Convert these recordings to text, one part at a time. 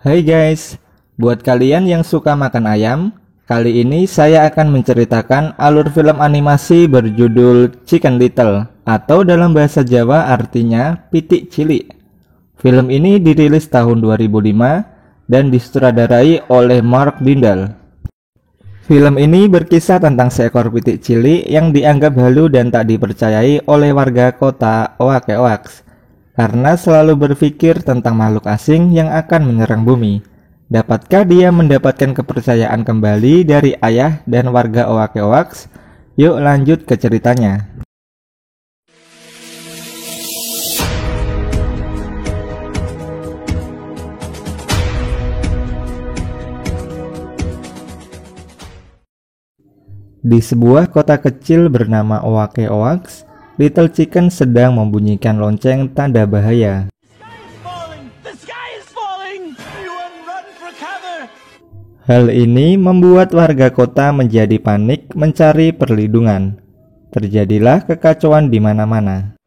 Hai guys, buat kalian yang suka makan ayam, kali ini saya akan menceritakan alur film animasi berjudul Chicken Little, atau dalam bahasa Jawa artinya Pitik Cilik. Film ini dirilis tahun 2005 dan disutradarai oleh Mark Dindal. Film ini berkisah tentang seekor pitik cilik yang dianggap halu dan tak dipercayai oleh warga kota Oake-Oaks karena selalu berpikir tentang makhluk asing yang akan menyerang bumi. Dapatkah dia mendapatkan kepercayaan kembali dari ayah dan warga Oake-Oaks? Yuk lanjut ke ceritanya. Di sebuah kota kecil bernama Oake-Oaks, Little Chicken sedang membunyikan lonceng tanda bahaya. Hal ini membuat warga kota menjadi panik mencari perlindungan. Terjadilah kekacauan di mana-mana.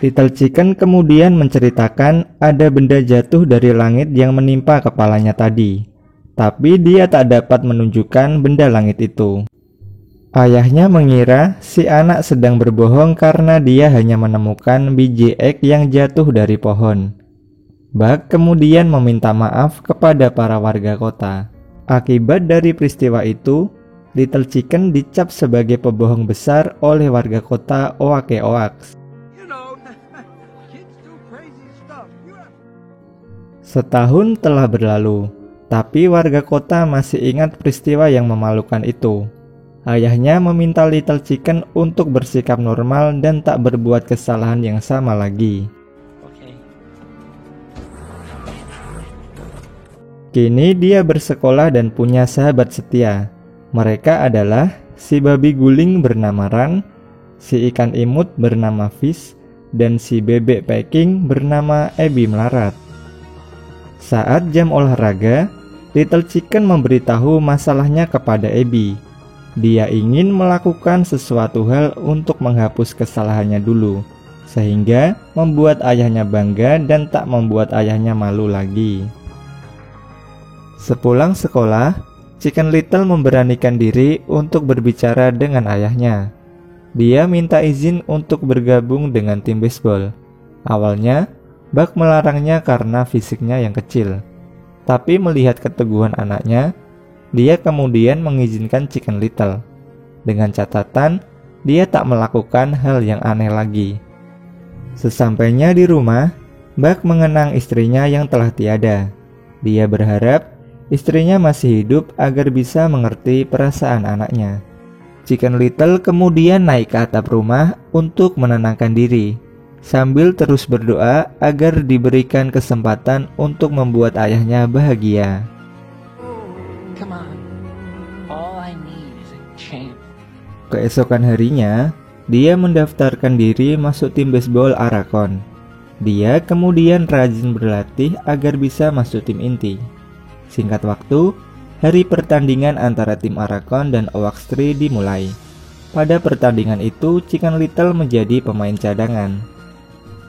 Little Chicken kemudian menceritakan ada benda jatuh dari langit yang menimpa kepalanya tadi. Tapi dia tak dapat menunjukkan benda langit itu. Ayahnya mengira si anak sedang berbohong karena dia hanya menemukan biji ek yang jatuh dari pohon. Buck kemudian meminta maaf kepada para warga kota. Akibat dari peristiwa itu, Little Chicken dicap sebagai pembohong besar oleh warga kota Oake-Oaks. Setahun telah berlalu, tapi warga kota masih ingat peristiwa yang memalukan itu. Ayahnya meminta Little Chicken untuk bersikap normal dan tak berbuat kesalahan yang sama lagi. Kini dia bersekolah dan punya sahabat setia. Mereka adalah si babi guling bernama Ran, si ikan imut bernama Fish, dan si bebek packing bernama Abby melarat. Saat jam olahraga, Little Chicken memberitahu masalahnya kepada Abby. Dia ingin melakukan sesuatu hal untuk menghapus kesalahannya dulu, sehingga membuat ayahnya bangga dan tak membuat ayahnya malu lagi. Sepulang sekolah, Chicken Little memberanikan diri untuk berbicara dengan ayahnya. Dia minta izin untuk bergabung dengan tim baseball. Awalnya, Buck melarangnya karena fisiknya yang kecil. Tapi melihat keteguhan anaknya, dia kemudian mengizinkan Chicken Little. Dengan catatan, dia tak melakukan hal yang aneh lagi. Sesampainya di rumah, Buck mengenang istrinya yang telah tiada. Dia berharap istrinya masih hidup agar bisa mengerti perasaan anaknya. Chicken Little kemudian naik ke atap rumah untuk menenangkan diri, sambil terus berdoa agar diberikan kesempatan untuk membuat ayahnya bahagia. Keesokan harinya, dia mendaftarkan diri masuk tim baseball Arakon. Dia kemudian rajin berlatih agar bisa masuk tim inti. Singkat waktu, hari pertandingan antara tim Arakon dan Oaks Tree dimulai. Pada pertandingan itu, Chicken Little menjadi pemain cadangan.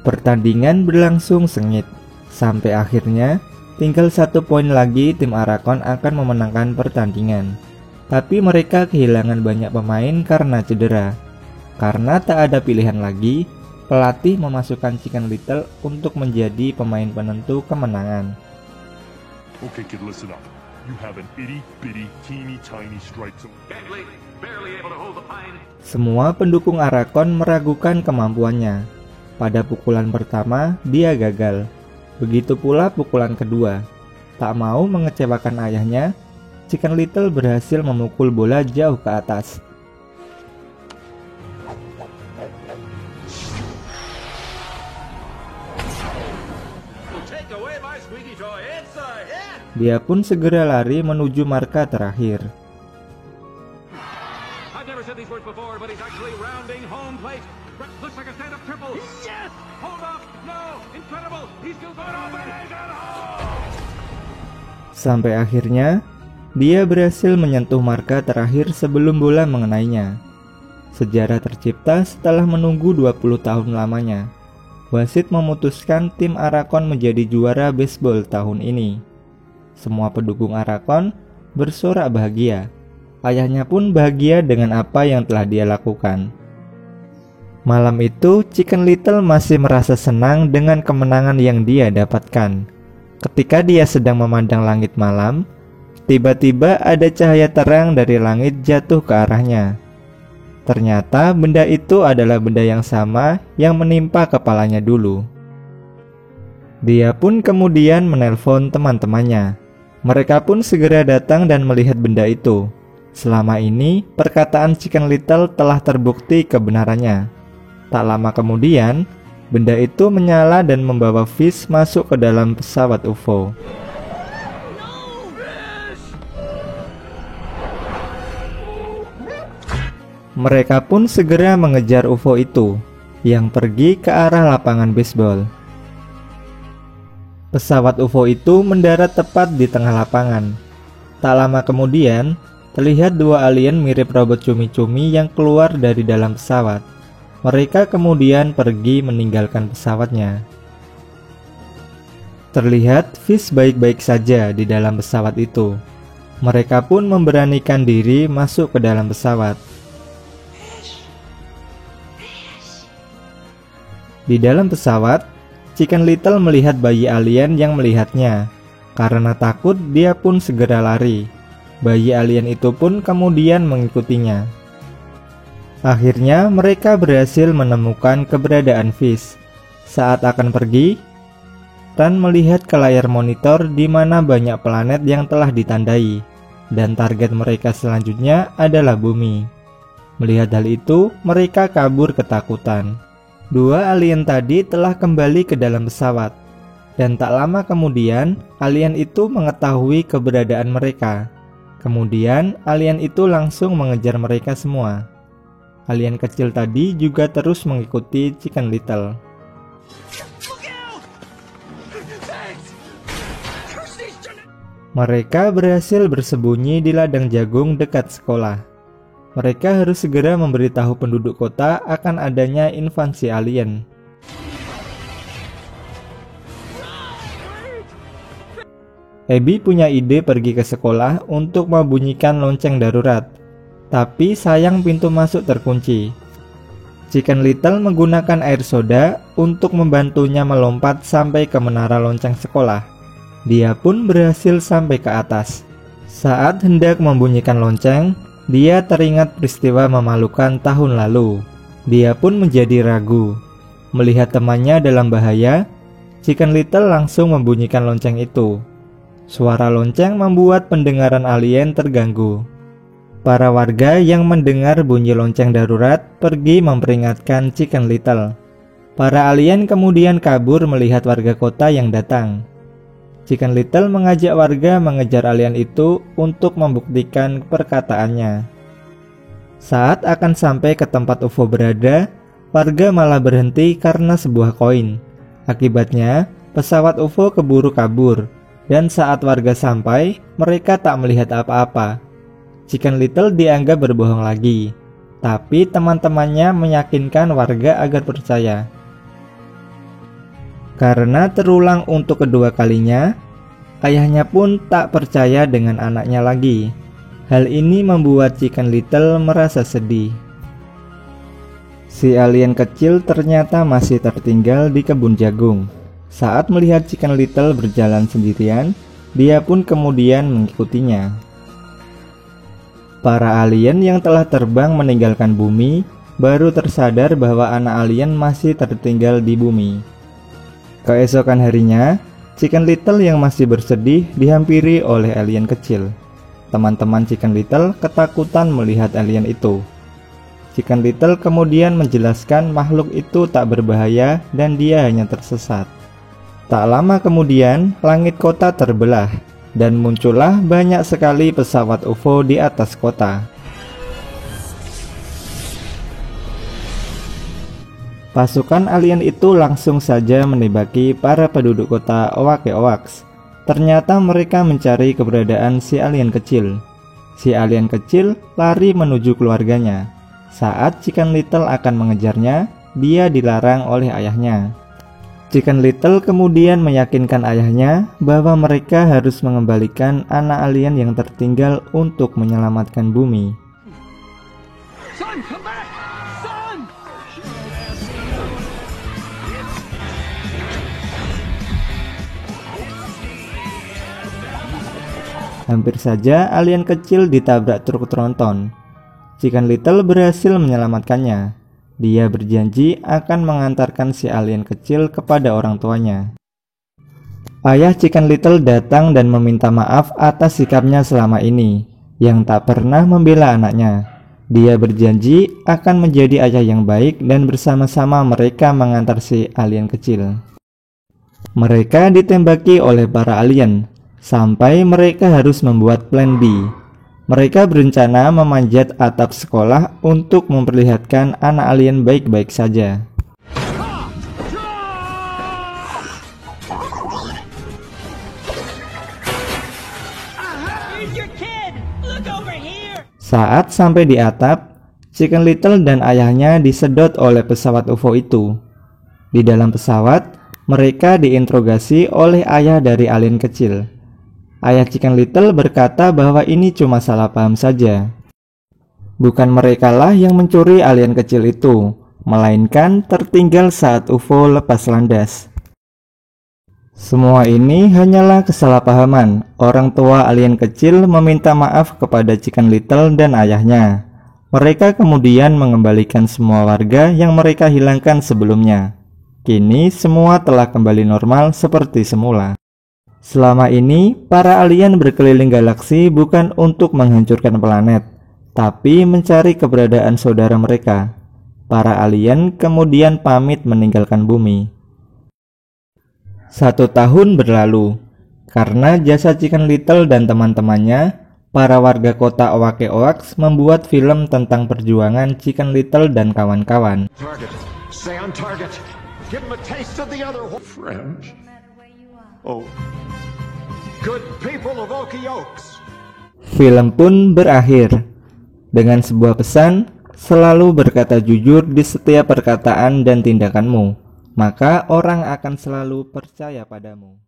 Pertandingan berlangsung sengit, sampai akhirnya tinggal 1 poin lagi tim Arakon akan memenangkan pertandingan. Tapi mereka kehilangan banyak pemain karena cedera. Karena tak ada pilihan lagi, pelatih memasukkan Chicken Little untuk menjadi pemain penentu kemenangan. Okay, kid, listen up. You have an itty bitty teeny tiny strike zone. Semua pendukung Arakon meragukan kemampuannya. Pada pukulan pertama, dia gagal. Begitu pula pukulan kedua. Tak mau mengecewakan ayahnya, Chicken Little berhasil memukul bola jauh ke atas. Dia pun segera lari menuju marka terakhir. Sampai akhirnya dia berhasil menyentuh marka terakhir sebelum bola mengenainya. Sejarah tercipta setelah menunggu 20 tahun lamanya. Wasit memutuskan tim Aragorn menjadi juara baseball tahun ini. Semua pendukung Aragorn bersorak bahagia. Ayahnya pun bahagia dengan apa yang telah dia lakukan. Malam itu, Chicken Little masih merasa senang dengan kemenangan yang dia dapatkan. Ketika dia sedang memandang langit malam, tiba-tiba ada cahaya terang dari langit jatuh ke arahnya. Ternyata benda itu adalah benda yang sama yang menimpa kepalanya dulu. Dia pun kemudian menelpon teman-temannya. Mereka pun segera datang dan melihat benda itu. Selama ini, perkataan Chicken Little telah terbukti kebenarannya. Tak lama kemudian, benda itu menyala dan membawa Fish masuk ke dalam pesawat UFO. Mereka pun segera mengejar UFO itu, yang pergi ke arah lapangan baseball. Pesawat UFO itu mendarat tepat di tengah lapangan. Tak lama kemudian, terlihat dua alien mirip robot cumi-cumi yang keluar dari dalam pesawat. Mereka kemudian pergi meninggalkan pesawatnya. Terlihat Fish baik-baik saja di dalam pesawat itu. Mereka pun memberanikan diri masuk ke dalam pesawat. Di dalam pesawat, Chicken Little melihat bayi alien yang melihatnya. Karena takut, dia pun segera lari. Bayi alien itu pun kemudian mengikutinya. Akhirnya mereka berhasil menemukan keberadaan Fish. Saat akan pergi, Ran melihat ke layar monitor di mana banyak planet yang telah ditandai, dan target mereka selanjutnya adalah bumi. Melihat hal itu, mereka kabur ketakutan. Dua alien tadi telah kembali ke dalam pesawat, dan tak lama kemudian alien itu mengetahui keberadaan mereka. Kemudian alien itu langsung mengejar mereka semua. Alien kecil tadi juga terus mengikuti Chicken Little. Mereka berhasil bersembunyi di ladang jagung dekat sekolah. Mereka harus segera memberitahu penduduk kota akan adanya invasi alien. Abby punya ide pergi ke sekolah untuk membunyikan lonceng darurat. Tapi sayang pintu masuk terkunci. Chicken Little menggunakan air soda untuk membantunya melompat sampai ke menara lonceng sekolah. Dia pun berhasil sampai ke atas. Saat hendak membunyikan lonceng, dia teringat peristiwa memalukan tahun lalu. Dia pun menjadi ragu. Melihat temannya dalam bahaya, Chicken Little langsung membunyikan lonceng itu. Suara lonceng membuat pendengaran alien terganggu. Para warga yang mendengar bunyi lonceng darurat pergi memperingatkan Chicken Little. Para alien kemudian kabur melihat warga kota yang datang. Chicken Little mengajak warga mengejar alien itu untuk membuktikan perkataannya. Saat akan sampai ke tempat UFO berada, warga malah berhenti karena sebuah koin. Akibatnya, pesawat UFO keburu kabur, dan saat warga sampai, mereka tak melihat apa-apa. Chicken Little dianggap berbohong lagi, tapi teman-temannya meyakinkan warga agar percaya. Karena terulang untuk kedua kalinya, ayahnya pun tak percaya dengan anaknya lagi. Hal ini membuat Chicken Little merasa sedih. Si alien kecil ternyata masih tertinggal di kebun jagung. Saat melihat Chicken Little berjalan sendirian, dia pun kemudian mengikutinya. Para alien yang telah terbang meninggalkan bumi baru tersadar bahwa anak alien masih tertinggal di bumi. Keesokan harinya, Chicken Little yang masih bersedih dihampiri oleh alien kecil. Teman-teman Chicken Little ketakutan melihat alien itu. Chicken Little kemudian menjelaskan makhluk itu tak berbahaya dan dia hanya tersesat. Tak lama kemudian, langit kota terbelah. Dan muncullah banyak sekali pesawat UFO di atas kota. Pasukan alien itu langsung saja menembaki para penduduk kota Oake Oaks. ternyata mereka mencari keberadaan si alien kecil. Si alien kecil lari menuju keluarganya. Saat Chicken Little akan mengejarnya, dia dilarang oleh ayahnya. Chicken Little kemudian meyakinkan ayahnya bahwa mereka harus mengembalikan anak alien yang tertinggal untuk menyelamatkan bumi. Son, come back! Son! Hampir saja alien kecil ditabrak truk tronton. Chicken Little berhasil menyelamatkannya. Dia berjanji akan mengantarkan si alien kecil kepada orang tuanya. Ayah Chicken Little datang dan meminta maaf atas sikapnya selama ini, yang tak pernah membela anaknya. Dia berjanji akan menjadi ayah yang baik dan bersama-sama mereka mengantar si alien kecil. Mereka ditembaki oleh para alien, sampai mereka harus membuat plan B. Mereka berencana memanjat atap sekolah untuk memperlihatkan anak alien baik-baik saja. Saat sampai di atap, Chicken Little dan ayahnya disedot oleh pesawat UFO itu. Di dalam pesawat, mereka diinterogasi oleh ayah dari alien kecil. Ayah Chicken Little berkata bahwa ini cuma salah paham saja. Bukan merekalah yang mencuri alien kecil itu, melainkan tertinggal saat UFO lepas landas. Semua ini hanyalah kesalahpahaman. Orang tua alien kecil meminta maaf kepada Chicken Little dan ayahnya. Mereka kemudian mengembalikan semua warga yang mereka hilangkan sebelumnya. Kini semua telah kembali normal seperti semula. Selama ini, para alien berkeliling galaksi bukan untuk menghancurkan planet, tapi mencari keberadaan saudara mereka. Para alien kemudian pamit meninggalkan bumi. 1 tahun berlalu. Karena jasa Chicken Little dan teman-temannya, para warga kota Oake-Oaks membuat film tentang perjuangan Chicken Little dan kawan-kawan. Target. Stay on target. Give him a taste of the other French? Oh. Good people of Okie-Oaks. Film pun berakhir dengan sebuah pesan, selalu berkata jujur di setiap perkataan dan tindakanmu, maka orang akan selalu percaya padamu.